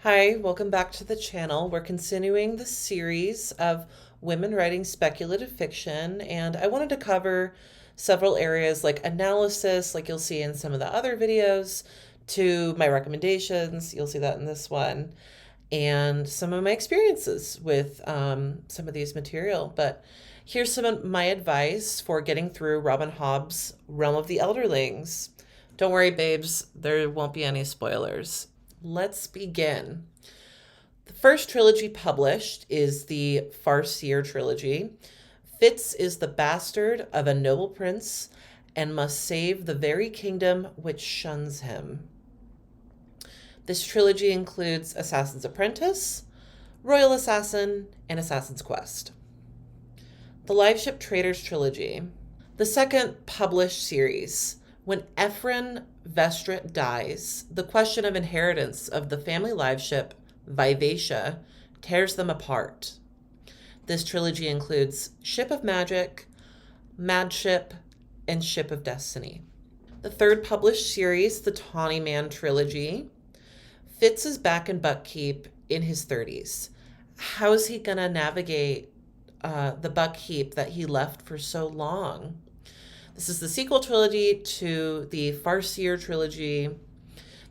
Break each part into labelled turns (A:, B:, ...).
A: Hi, welcome back to the channel. We're continuing the series of women writing speculative fiction, and I wanted to cover several areas like analysis, like you'll see in some of the other videos, to my recommendations, you'll see that in this one, and some of my experiences with some of these material. But here's some of my advice for getting through Robin Hobb's Realm of the Elderlings. Don't worry, babes, there won't be any spoilers. Let's begin. The first trilogy published is the Farseer trilogy. Fitz is the bastard of a noble prince and must save the very kingdom which shuns him. This trilogy includes Assassin's Apprentice, Royal Assassin, and Assassin's Quest. The Liveship Traders trilogy. The second published series. When Ephraim Vestrit dies, the question of inheritance of the family live ship, Vivacia, tears them apart. This trilogy includes Ship of Magic, Mad Ship, and Ship of Destiny. The third published series, the Tawny Man trilogy. Fitz is back in Buckkeep in his 30s. How is he going to navigate the Buckkeep that he left for so long? This is the sequel trilogy to the Farseer trilogy.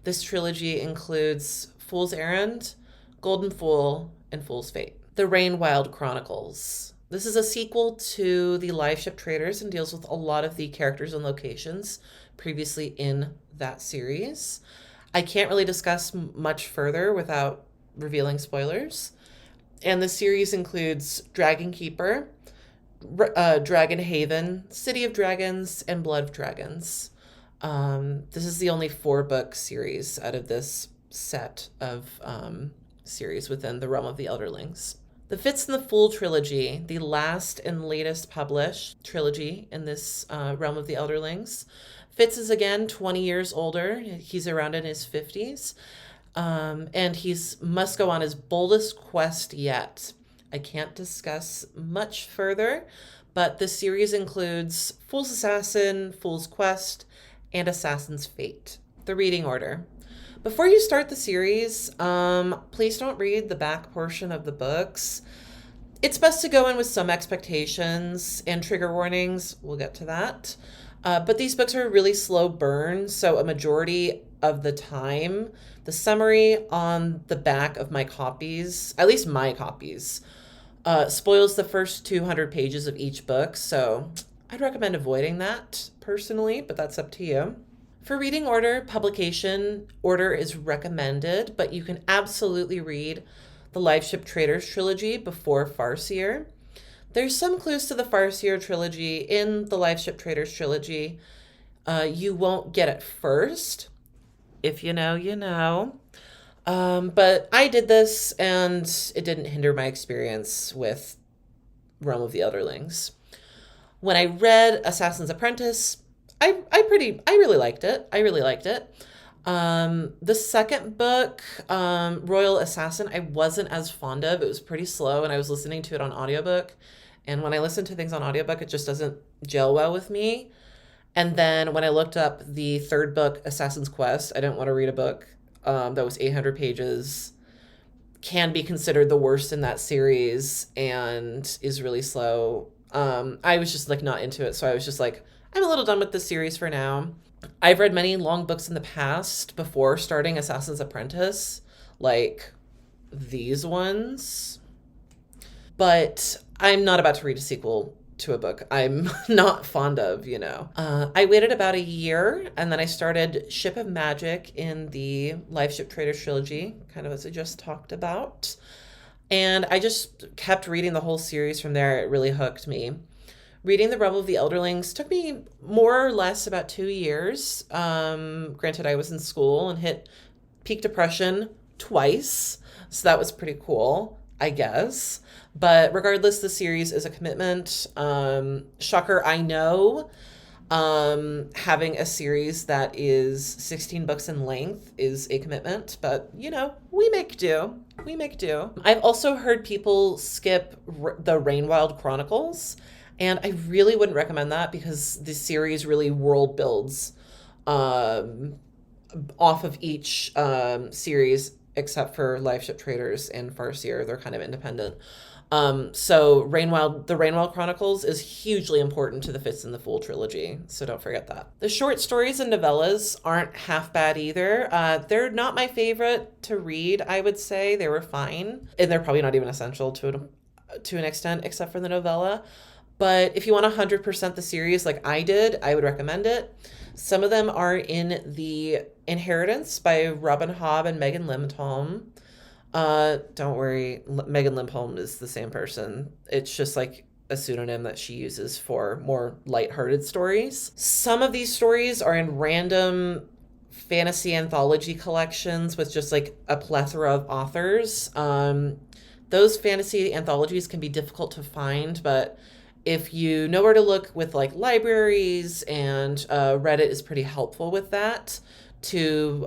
A: This trilogy includes Fool's Errand, Golden Fool, and Fool's Fate. The Rainwild Chronicles. This is a sequel to the Liveship Traders and deals with a lot of the characters and locations previously in that series. I can't really discuss much further without revealing spoilers. And the series includes Dragon Keeper, Dragon Haven, City of Dragons, and Blood of Dragons. This is the only 4-book series out of this set of series within the Realm of the Elderlings. The Fitz and the Fool trilogy, the last and latest published trilogy in this Realm of the Elderlings. Fitz is again 20 years older. He's around in his 50s. And he's must go on his boldest quest yet. I can't discuss much further, but this series includes Fool's Assassin, Fool's Quest, and Assassin's Fate. The reading order. Before you start the series, please don't read the back portion of the books. It's best to go in with some expectations and trigger warnings. We'll get to that. But these books are a really slow burn, so a majority of the time, the summary on the back of my copies, at least my copies, spoils the first 200 pages of each book, so I'd recommend avoiding that personally, but that's up to you. For reading order, publication order is recommended, but you can absolutely read the Liveship Traders trilogy before Farseer. There's some clues to the Farseer trilogy in the Liveship Traders trilogy. You won't get it first. If you know, you know. But I did this and it didn't hinder my experience with Realm of the Elderlings. When I read Assassin's Apprentice, I really liked it. I really liked it. The second book, Royal Assassin, I wasn't as fond of. It was pretty slow and I was listening to it on audiobook. And when I listen to things on audiobook, it just doesn't gel well with me. And then when I looked up the third book, Assassin's Quest, I didn't want to read a book that was 800 pages, can be considered the worst in that series, and is really slow. I was just like not into it. So I was just like, I'm a little done with this series for now. I've read many long books in the past before starting Assassin's Apprentice, like these ones. But I'm not about to read a sequel to a book I'm not fond of, you know. I waited about a year and then I started Ship of Magic in the Liveship Traders trilogy, kind of as I just talked about. And I just kept reading the whole series from there. It really hooked me. Reading the Realm of the Elderlings took me more or less about 2 years. Granted, I was in school and hit peak depression twice, so that was pretty cool, I guess. But regardless, the series is a commitment. Shocker, I know. Having a series that is 16 books in length is a commitment, but you know, we make do. We make do. I've also heard people skip the Rainwild Chronicles, and I really wouldn't recommend that because the series really world builds off of each series except for Life Ship Traders and Farseer. They're kind of independent. So the Rainwild Chronicles is hugely important to the Fist and the Fool trilogy, so don't forget that. The short stories and novellas aren't half bad either. They're not my favorite to read, I would say. They were fine, and they're probably not even essential to an extent, except for the novella. But if you want 100% the series like I did, I would recommend it. Some of them are in the Inheritance by Robin Hobb and Megan Lindholm. Don't worry, Megan Lindholm is the same person. It's just like a pseudonym that she uses for more lighthearted stories. Some of these stories are in random fantasy anthology collections with just like a plethora of authors. Those fantasy anthologies can be difficult to find, but if you know where to look with like libraries, and Reddit is pretty helpful with that to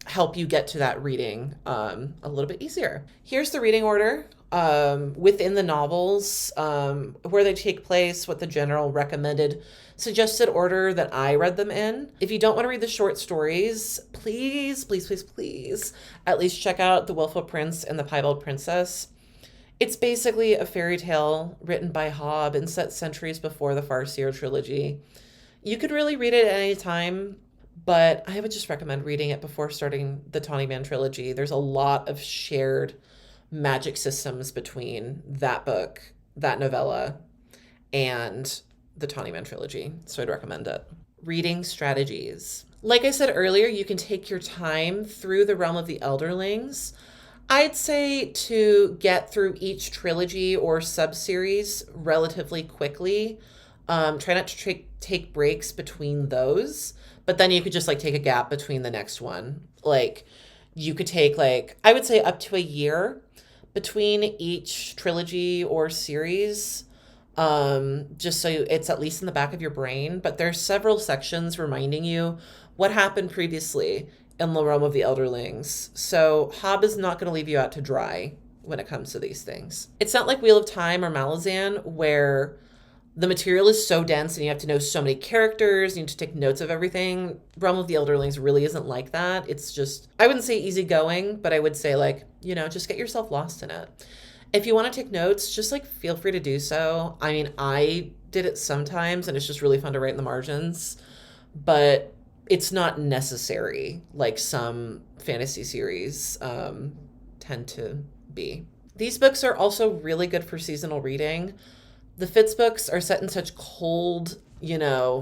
A: help you get to that reading a little bit easier. Here's the reading order within the novels, where they take place, what the general recommended suggested order that I read them in. If you don't want to read the short stories, please, please, please, please, at least check out The Willful Prince and The Piebald Princess. It's basically a fairy tale written by Hobb and set centuries before the Farseer trilogy. You could really read it at any time, but I would just recommend reading it before starting the Tawny Man trilogy. There's a lot of shared magic systems between that book, that novella, and the Tawny Man trilogy, so I'd recommend it. Reading strategies. Like I said earlier, you can take your time through the realm of the Elderlings. I'd say to get through each trilogy or sub-series relatively quickly. Try not to take breaks between those, but then you could just like take a gap between the next one. Like you could take like, I would say up to a year between each trilogy or series, just so it's at least in the back of your brain. But there's several sections reminding you what happened previously in the realm of the Elderlings. So Hobb is not going to leave you out to dry when it comes to these things. It's not like Wheel of Time or Malazan, where the material is so dense and you have to know so many characters, you need to take notes of everything. Realm of the Elderlings really isn't like that. It's just, I wouldn't say easygoing, but I would say like, just get yourself lost in it. If you want to take notes, just like feel free to do so. I mean, I did it sometimes and it's just really fun to write in the margins, but it's not necessary like some fantasy series tend to be. These books are also really good for seasonal reading. The Fitz books are set in such cold,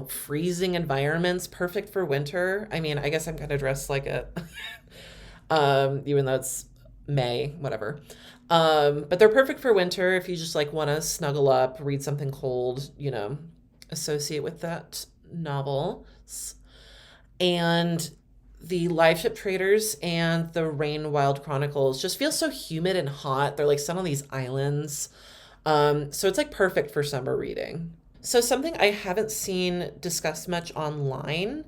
A: freezing environments, perfect for winter. I mean, I guess I'm kind of dressed like it, even though it's May, whatever. But they're perfect for winter if you just like want to snuggle up, read something cold, associate with that novel. And the Live Ship Traders and the Rainwild Chronicles just feel so humid and hot. They're like set on these islands. So it's like perfect for summer reading. So something I haven't seen discussed much online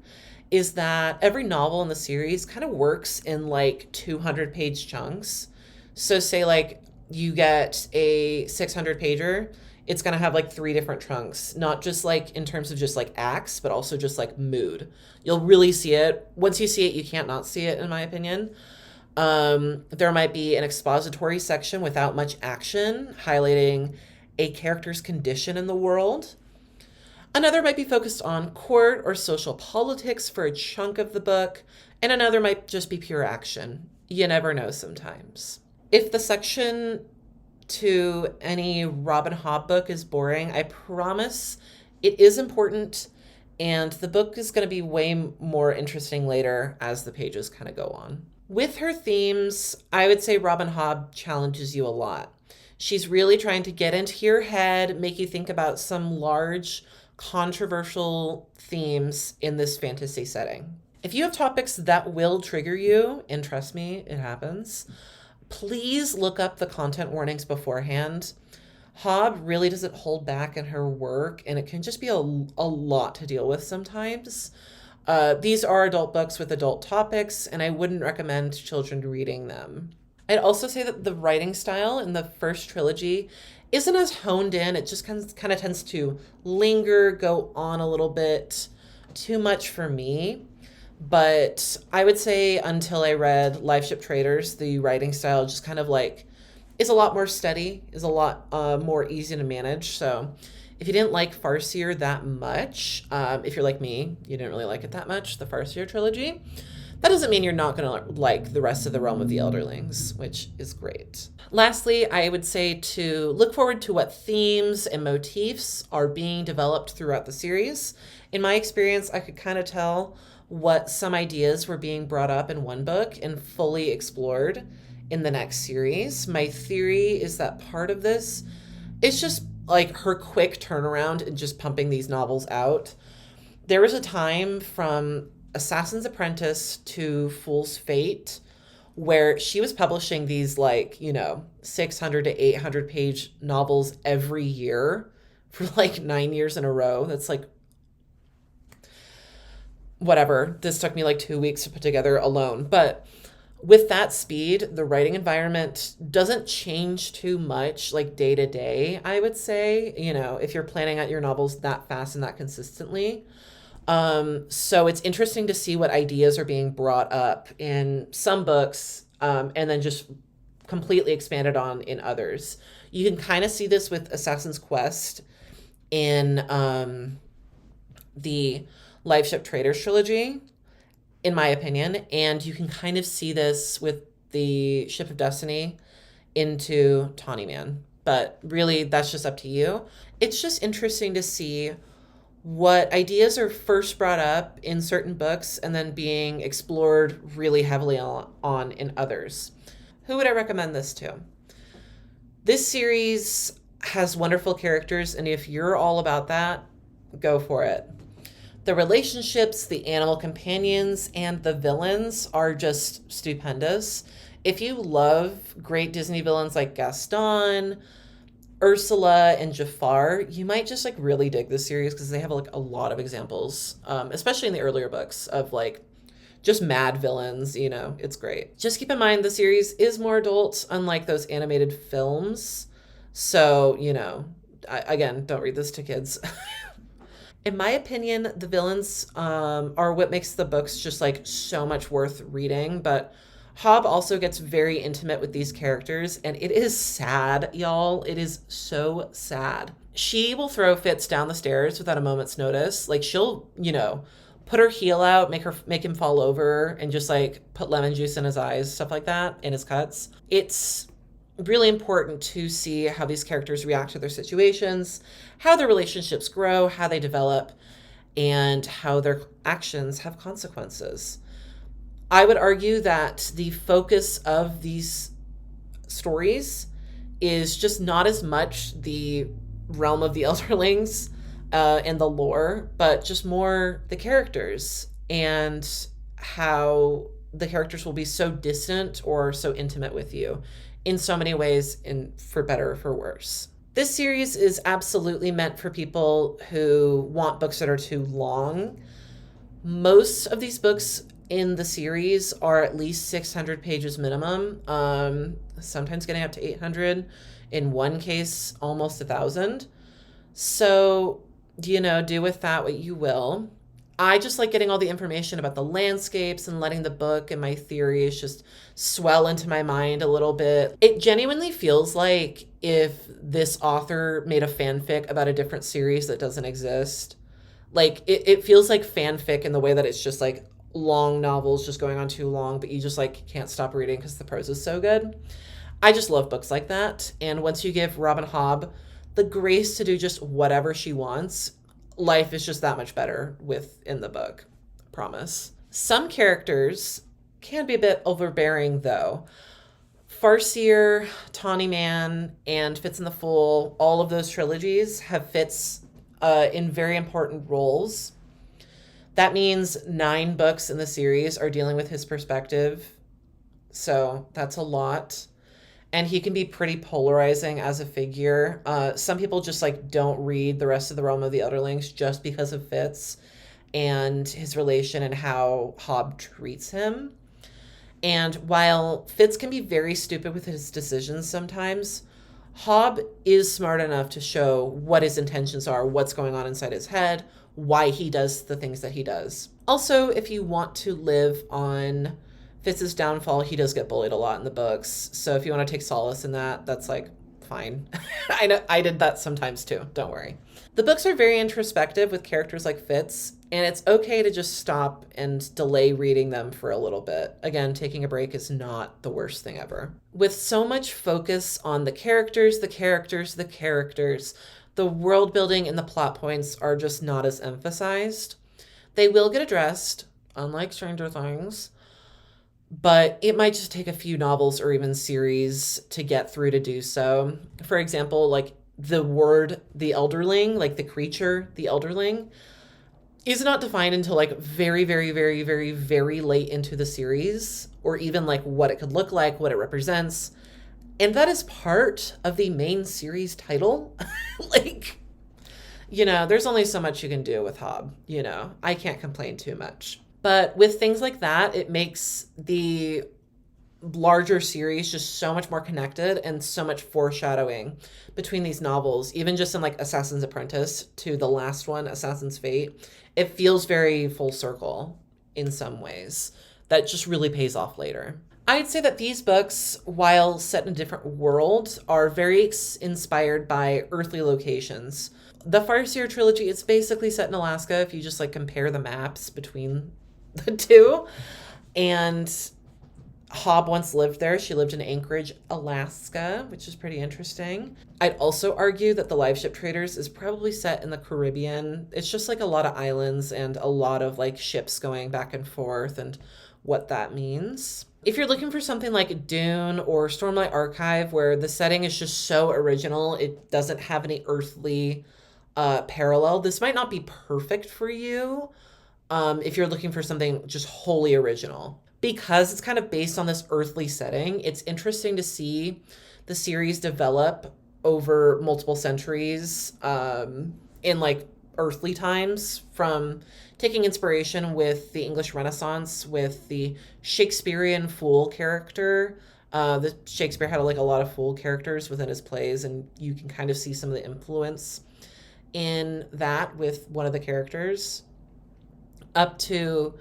A: is that every novel in the series kind of works in like 200-page chunks. So say like you get a 600-pager, it's going to have like 3 different chunks, not just like in terms of just like acts, but also just like mood. You'll really see it. Once you see it, you can't not see it, in my opinion. There might be an expository section without much action, highlighting a character's condition in the world. Another might be focused on court or social politics for a chunk of the book, and another might just be pure action. You never know sometimes. If the section to any Robin Hobb book is boring, I promise it is important, and the book is going to be way more interesting later as the pages kind of go on. With her themes, I would say Robin Hobb challenges you a lot. She's really trying to get into your head, make you think about some large, controversial themes in this fantasy setting. If you have topics that will trigger you, and trust me, it happens, please look up the content warnings beforehand. Hobb really doesn't hold back in her work, and it can just be a lot to deal with sometimes. These are adult books with adult topics, and I wouldn't recommend children reading them. I'd also say that the writing style in the first trilogy isn't as honed in. It just kind of tends to linger, go on a little bit too much for me. But I would say until I read Life Ship Traders, the writing style just kind of like is a lot more steady, is a lot more easy to manage. So if you didn't like Farseer that much, if you're like me, you didn't really like it that much, the Farseer trilogy, that doesn't mean you're not going to like the rest of the realm of the Elderlings, which is great. Lastly, I would say to look forward to what themes and motifs are being developed throughout the series. In my experience, I could kind of tell what some ideas were being brought up in one book and fully explored in the next series. My theory is that part of this is just like her quick turnaround and just pumping these novels out. There was a time from Assassin's Apprentice to Fool's Fate where she was publishing these like, 600 to 800 page novels every year for like 9 years in a row. That's like, whatever. This took me like 2 weeks to put together alone. But with that speed, the writing environment doesn't change too much like day to day, I would say, if you're planning out your novels that fast and that consistently. So it's interesting to see what ideas are being brought up in some books, and then just completely expanded on in others. You can kind of see this with Assassin's Quest in the Life Ship Traders trilogy, in my opinion, and you can kind of see this with the Ship of Destiny into Tawny Man. But really, that's just up to you. It's just interesting to see what ideas are first brought up in certain books and then being explored really heavily on in others. Who would I recommend this to? This series has wonderful characters, and if you're all about that, go for it. The relationships, the animal companions, and the villains are just stupendous. If you love great Disney villains like Gaston, Ursula, and Jafar, you might just like really dig this series because they have like a lot of examples, especially in the earlier books of like just mad villains. It's great. Just keep in mind the series is more adult, unlike those animated films. So, again, don't read this to kids. In my opinion, the villains are what makes the books just like so much worth reading. But Hobb also gets very intimate with these characters, and it is sad, y'all. It is so sad. She will throw fits down the stairs without a moment's notice. Like she'll, put her heel out, make him fall over, and just like put lemon juice in his eyes, stuff like that, in his cuts. It's really important to see how these characters react to their situations, how their relationships grow, how they develop, and how their actions have consequences. I would argue that the focus of these stories is just not as much the realm of the Elderlings and the lore, but just more the characters and how the characters will be so distant or so intimate with you in so many ways, for better or for worse. This series is absolutely meant for people who want books that are too long. Most of these books in the series are at least 600 pages minimum, sometimes getting up to 800, in one case almost 1,000. So do with that what you will. I just like getting all the information about the landscapes and letting the book and my theories just swell into my mind a little bit. It genuinely feels like if this author made a fanfic about a different series that doesn't exist. Like it feels like fanfic in the way that it's just like long novels just going on too long, but you just like can't stop reading because the prose is so good. I just love books like that. And once you give Robin Hobb the grace to do just whatever she wants, life is just that much better within the book. Promise. Some characters can be a bit overbearing though. Farseer, Tawny Man, and Fitz and the Fool, all of those trilogies have Fitz in very important roles. That means 9 books in the series are dealing with his perspective. So that's a lot. And he can be pretty polarizing as a figure. Some people just like don't read the rest of the realm of the Elderlings just because of Fitz and his relation and how Hobb treats him. And while Fitz can be very stupid with his decisions sometimes, Hobb is smart enough to show what his intentions are, what's going on inside his head, why he does the things that he does. Also, if you want to live on Fitz's downfall, he does get bullied a lot in the books. So if you want to take solace in that, that's like fine. I know I did that sometimes too. Don't worry. The books are very introspective with characters like Fitz, and it's okay to just stop and delay reading them for a little bit. Again, taking a break is not the worst thing ever. With so much focus on the characters, the world building and the plot points are just not as emphasized. They will get addressed, unlike Stranger Things, but it might just take a few novels or even series to get through to do so. For example, like the word, the elderling, like the creature, the elderling, is not defined until like very, very, very, very, very late into the series, or even like what it could look like, what it represents. And that is part of the main series title. Like, there's only so much you can do with Hobb. I can't complain too much. But with things like that, it makes the larger series just so much more connected and so much foreshadowing between these novels. Even just in like Assassin's Apprentice to the last one, Assassin's Fate, it feels very full circle in some ways. That just really pays off later. I'd say that these books, while set in a different world, are very inspired by earthly locations. The Farseer trilogy, it's basically set in Alaska if you just like compare the maps between the two. And Hobb once lived there. She lived in Anchorage, Alaska, which is pretty interesting. I'd also argue that The Live Ship Traders is probably set in the Caribbean. It's just like a lot of islands and a lot of like ships going back and forth and what that means. If you're looking for something like Dune or Stormlight Archive, where the setting is just so original, it doesn't have any earthly parallel, this might not be perfect for you if you're looking for something just wholly original. Because it's kind of based on this earthly setting, it's interesting to see the series develop over multiple centuries in like earthly times, from taking inspiration with the English Renaissance, with the Shakespearean fool character. The Shakespeare had like a lot of fool characters within his plays, and you can kind of see some of the influence in that with one of the characters, up to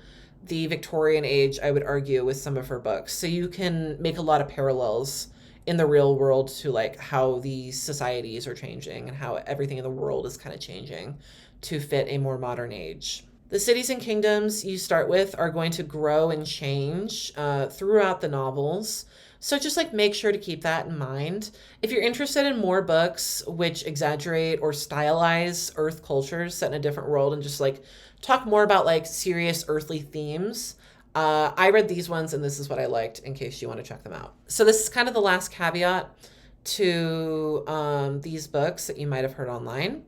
A: the Victorian age, I would argue, with some of her books. So you can make a lot of parallels in the real world to like how these societies are changing and how everything in the world is kind of changing to fit a more modern age. The cities and kingdoms you start with are going to grow and change throughout the novels. So just like make sure to keep that in mind. If you're interested in more books which exaggerate or stylize Earth cultures set in a different world and just like talk more about like serious earthly themes, I read these ones and this is what I liked, in case you want to check them out. So this is kind of the last caveat to these books that you might have heard online.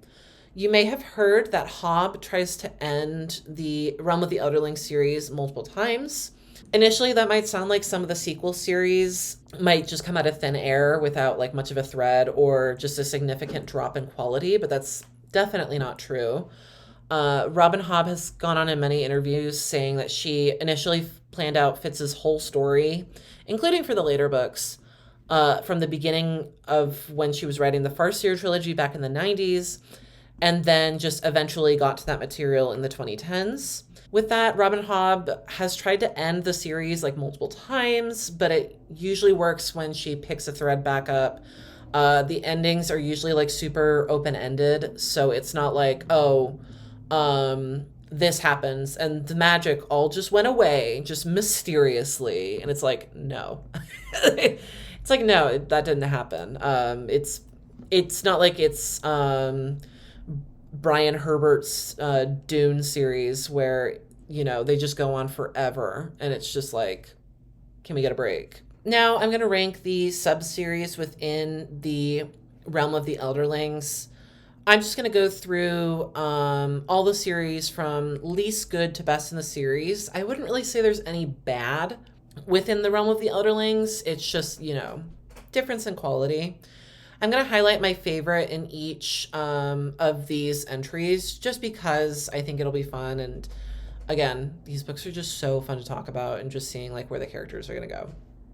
A: You may have heard that Hobb tries to end the Realm of the Elderlings series multiple times. Initially, that might sound like some of the sequel series might just come out of thin air without like much of a thread or just a significant drop in quality, but that's definitely not true. Robin Hobb has gone on in many interviews saying that she initially planned out Fitz's whole story, including for the later books, from the beginning of when she was writing the Farseer trilogy back in the 90s, and then just eventually got to that material in the 2010s. With that, Robin Hobb has tried to end the series like multiple times, but it usually works when she picks a thread back up. The endings are usually like super open-ended, so it's not like, this happens and the magic all just went away just mysteriously, and it's like, no. It's like, no, that didn't happen. It's not like it's Brian Herbert's Dune series where, they just go on forever and it's just like, can we get a break? Now I'm going to rank the sub-series within the Realm of the Elderlings. I'm just going to go through all the series from least good to best in the series. I wouldn't really say there's any bad within the Realm of the Elderlings. It's just, difference in quality. I'm going to highlight my favorite in each of these entries just because I think it'll be fun. And again, these books are just so fun to talk about and just seeing like where the characters are going to go.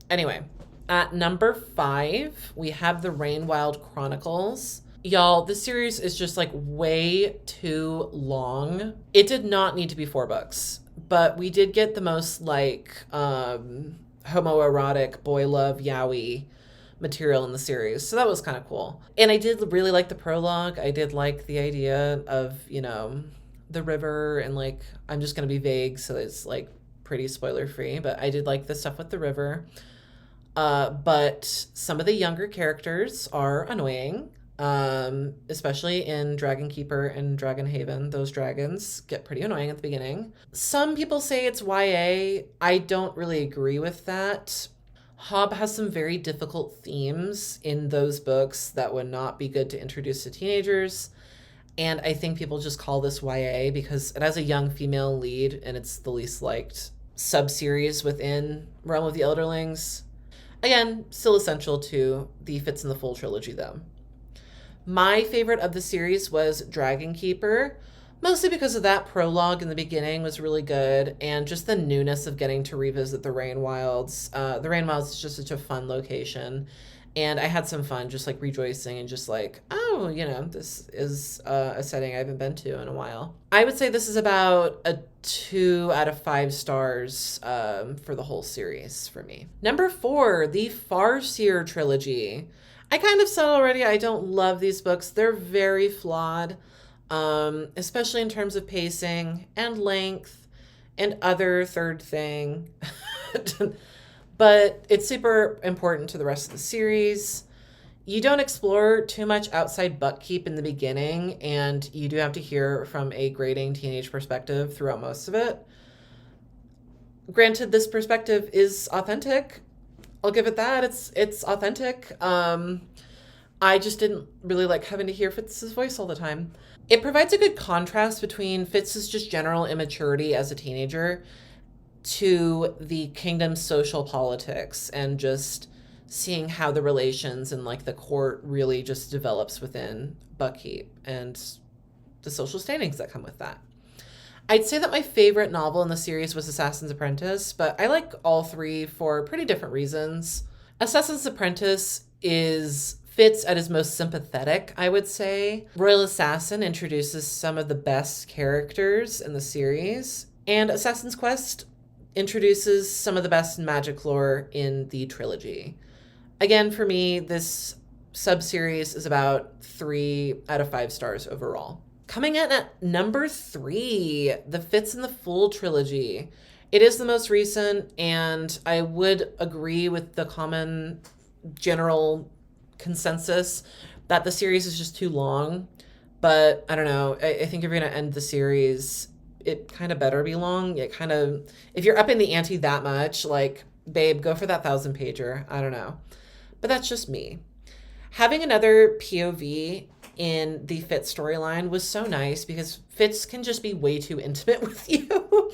A: Anyway, at number 5, we have the Rainwild Chronicles. Y'all, this series is just like way too long. It did not need to be 4 books, but we did get the most like homoerotic boy love yaoi material in the series. So that was kind of cool. And I did really like the prologue. I did like the idea of, the river, and like I'm just going to be vague so it's like pretty spoiler free, but I did like the stuff with the river. But some of the younger characters are annoying, especially in Dragon Keeper and Dragon Haven. Those dragons get pretty annoying at the beginning. Some people say it's YA. I don't really agree with that. Hobb has some very difficult themes in those books that would not be good to introduce to teenagers. And I think people just call this YA because it has a young female lead and it's the least liked sub-series within Realm of the Elderlings. Again, still essential to the Fits in the Full trilogy, though. My favorite of the series was Dragon Keeper, mostly because of that prologue in the beginning was really good, and just the newness of getting to revisit the Rain Wilds. The Rain Wilds is just such a fun location, and I had some fun just like rejoicing and just like, oh, this is a setting I haven't been to in a while. I would say this is about a 2 out of 5 stars for the whole series for me. Number 4, the Farseer trilogy. I kind of said already I don't love these books. They're very flawed, especially in terms of pacing and length and other third thing. But it's super important to the rest of the series. You don't explore too much outside Buckkeep in the beginning, and you do have to hear from a grading teenage perspective throughout most of it. Granted, this perspective is authentic. I'll give it that. It's authentic. I just didn't really like having to hear Fitz's voice all the time. It provides a good contrast between Fitz's just general immaturity as a teenager to the kingdom's social politics and just seeing how the relations and like the court really just develops within Buckkeep and the social standings that come with that. I'd say that my favorite novel in the series was Assassin's Apprentice, but I like all 3 for pretty different reasons. Assassin's Apprentice is Fitz at his most sympathetic, I would say. Royal Assassin introduces some of the best characters in the series, and Assassin's Quest introduces some of the best magic lore in the trilogy. Again, for me, this sub-series is about 3 out of 5 stars overall. Coming in at number 3, the Fits in the Full trilogy. It is the most recent, and I would agree with the common general consensus that the series is just too long. But I don't know. I think if you're going to end the series, it kind of better be long. If you're upping the ante that much, like, babe, go for that 1,000-pager. I don't know. But that's just me. Having another POV in the Fitz storyline was so nice because Fitz can just be way too intimate with you.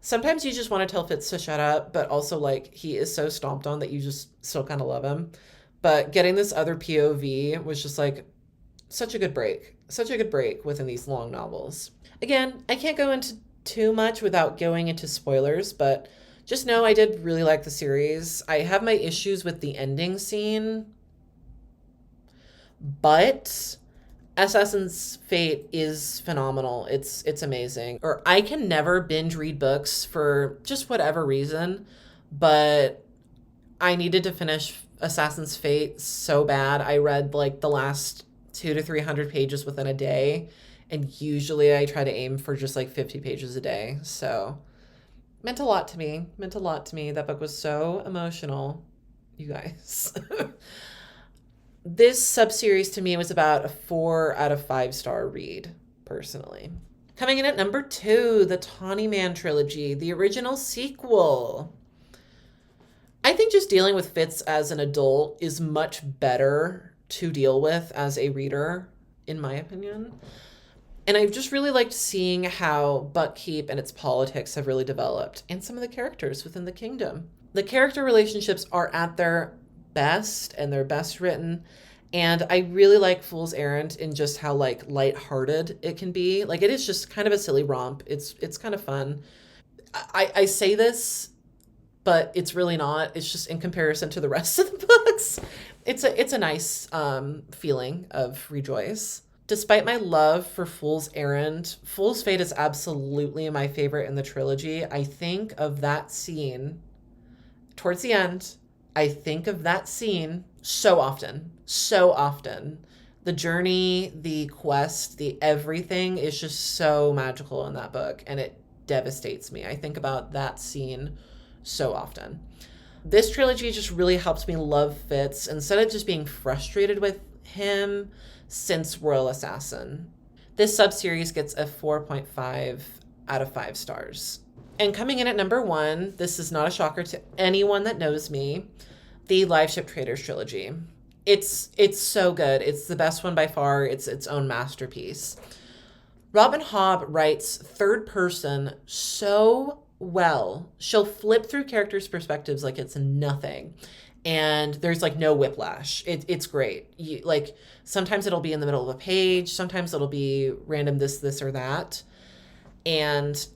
A: Sometimes you just want to tell Fitz to shut up, but also like he is so stomped on that you just still kind of love him. But getting this other POV was just like such a good break. Such a good break within these long novels. Again, I can't go into too much without going into spoilers, but just know I did really like the series. I have my issues with the ending scene, but Assassin's Fate is phenomenal. It's amazing. Or I can never binge read books for just whatever reason, but I needed to finish Assassin's Fate so bad. I read like the last 200 to 300 pages within a day, and usually I try to aim for just like 50 pages a day. So meant a lot to me. That book was so emotional, you guys. This sub-series to me was about a 4 out of 5 star read, personally. Coming in at number 2, the Tawny Man trilogy, the original sequel. I think just dealing with Fitz as an adult is much better to deal with as a reader, in my opinion. And I've just really liked seeing how Buckkeep and its politics have really developed, and some of the characters within the kingdom. The character relationships are at their best, and they're best written. And I really like Fool's Errand in just how like lighthearted it can be. Like it is just kind of a silly romp. It's kind of fun. I say this, but it's really not. It's just in comparison to the rest of the books. It's a nice feeling of rejoice. Despite my love for Fool's Errand, Fool's Fate is absolutely my favorite in the trilogy. I think of that scene towards the end. I think of that scene so often, so often. The journey, the quest, the everything is just so magical in that book, and it devastates me. I think about that scene so often. This trilogy just really helps me love Fitz instead of just being frustrated with him since Royal Assassin. This subseries gets a 4.5 out of 5 stars. And coming in at number 1, this is not a shocker to anyone that knows me, the Live Ship Traders trilogy. It's so good. It's the best one by far. It's its own masterpiece. Robin Hobb writes third person so well. She'll flip through characters' perspectives like it's nothing. And there's like no whiplash. It's great. Like sometimes it'll be in the middle of a page. Sometimes it'll be random this, or that. And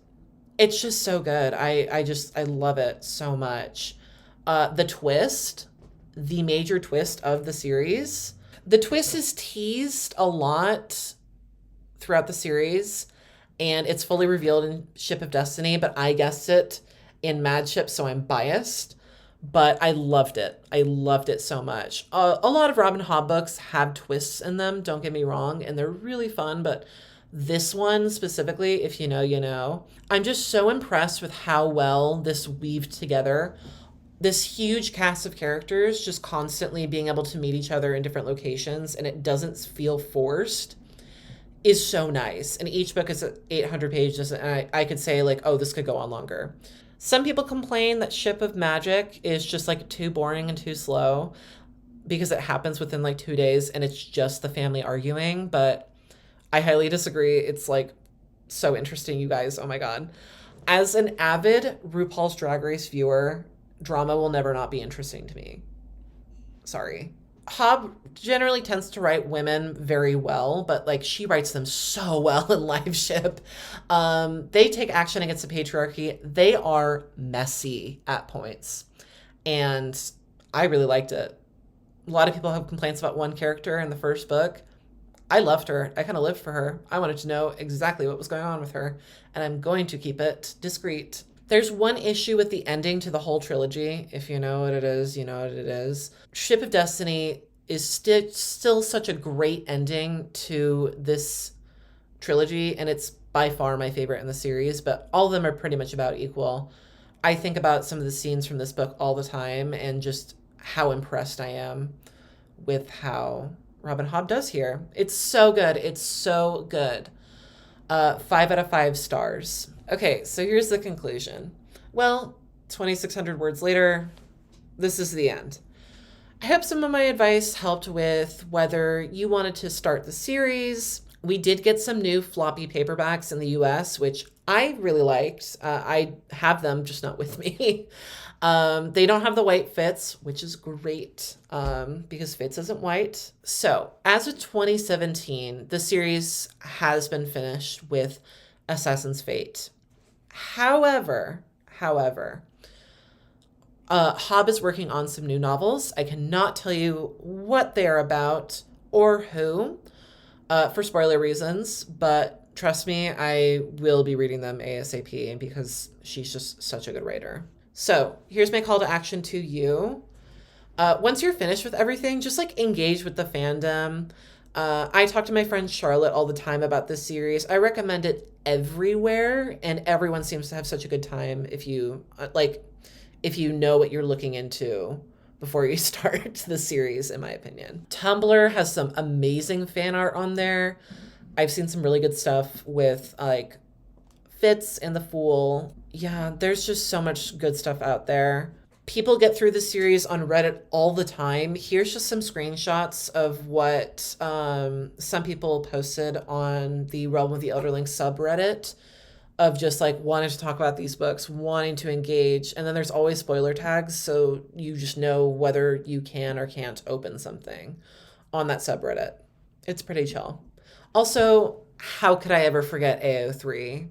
A: it's just so good. I love it so much. The twist, the major twist of the series. The twist is teased a lot throughout the series, and it's fully revealed in Ship of Destiny, but I guessed it in Mad Ship, so I'm biased. But I loved it. I loved it so much. A lot of Robin Hobb books have twists in them, don't get me wrong, and they're really fun, but this one specifically, if you know, you know. I'm just so impressed with how well this weaved together. This huge cast of characters just constantly being able to meet each other in different locations, and it doesn't feel forced, is so nice. And each book is 800 pages, and I could say like, oh, this could go on longer. Some people complain that Ship of Magic is just like too boring and too slow because it happens within like 2 days and it's just the family arguing, but I highly disagree. It's like so interesting, you guys. Oh my God. As an avid RuPaul's Drag Race viewer, drama will never not be interesting to me. Sorry. Hobb generally tends to write women very well, but like she writes them so well in Live Ship. They take action against the patriarchy. They are messy at points. And I really liked it. A lot of people have complaints about one character in the first book. I loved her. I kind of lived for her. I wanted to know exactly what was going on with her, and I'm going to keep it discreet. There's one issue with the ending to the whole trilogy. If you know what it is, you know what it is. Ship of Destiny is still such a great ending to this trilogy, and it's by far my favorite in the series, but all of them are pretty much about equal. I think about some of the scenes from this book all the time and just how impressed I am with how Robin Hobb does here. It's so good. It's so good. 5 out of 5 stars. Okay, so here's the conclusion. Well, 2,600 words later, this is the end. I hope some of my advice helped with whether you wanted to start the series. We did get some new floppy paperbacks in the US, which I really liked. I have them, just not with me. They don't have the white Fitz, which is great because Fitz isn't white. So, as of 2017, the series has been finished with Assassin's Fate. However, Hobb is working on some new novels. I cannot tell you what they are about or who for spoiler reasons, but trust me, I will be reading them ASAP because she's just such a good writer. So here's my call to action to you. Once you're finished with everything, just like engage with the fandom. I talk to my friend Charlotte all the time about this series. I recommend it everywhere, and everyone seems to have such a good time if you know what you're looking into before you start the series, in my opinion. Tumblr has some amazing fan art on there. I've seen some really good stuff with like Fitz and the Fool. Yeah, there's just so much good stuff out there. People get through the series on Reddit all the time. Here's just some screenshots of what some people posted on the Realm of the Elderlings subreddit of just like wanting to talk about these books, wanting to engage. And then there's always spoiler tags, so you just know whether you can or can't open something on that subreddit. It's pretty chill. Also, how could I ever forget AO3?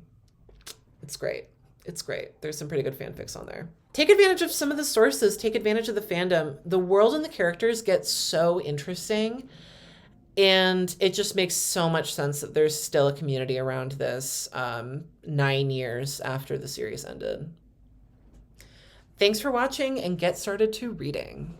A: It's great. It's great. There's some pretty good fanfics on there. take advantage of some of the sources, take advantage of the fandom. The world and the characters get so interesting, and it just makes so much sense that there's still a community around this 9 years after the series ended. Thanks for watching, and get started to reading.